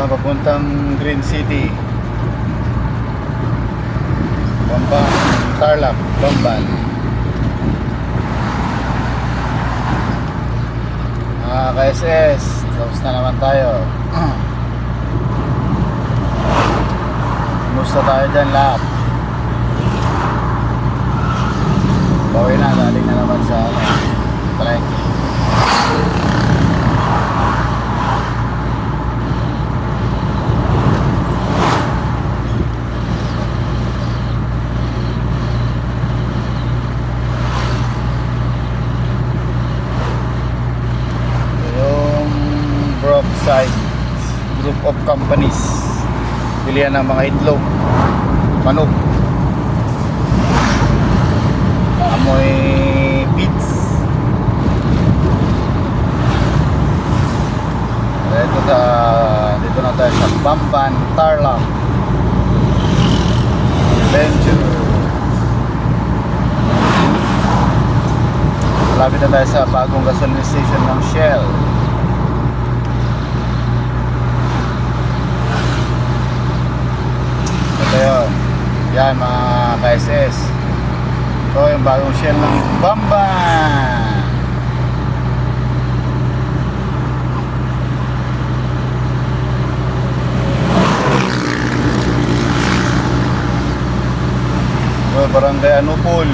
papuntang Green City, Bamban, Tarlac, Bamban. Ka-SS, tapos na naman tayo. Kumusta tayo dyan lahat? Bawi na, galing na naman sa palengke. Brookside Group of Companies, pilihan ng mga itlog, manok, amoy pits. Dito na tayo sa Bamban, Tarlac Venture. Malapit na tayo sa bagong gasoline station ng Shell. Ito yun. Yan mga ka-SS. Ito yung bagong Shell ng Bamban. Ito barangay Anupol,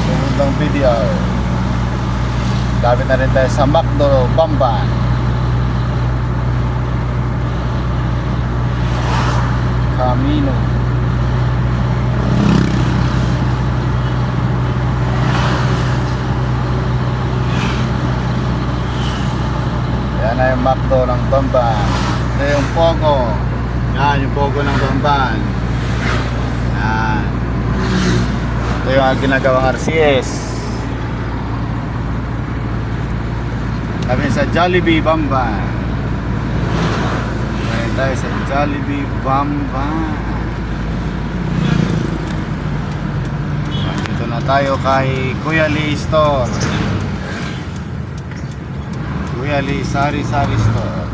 sunod ng video. Lapit na rin tayo sa McDo, Bamban. Camino. Yan na yung McDo ng Bamban. Ito yung Pogo. Yan yung Pogo ng Bamban. Yan. Ito yung ginagawang RCS. Kami sa Jollibee, Bamban. Tayo sa Jollibee, Bamban. Dito na tayo kay Kuya Lee Store, Kuya Lee Sari-Sari Store.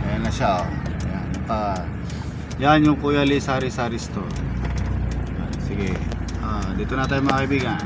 Ayan na siya, oh. Yan yung Kuya Lee Sari-Sari Store. Sige, dito na tayo mga kaibigan.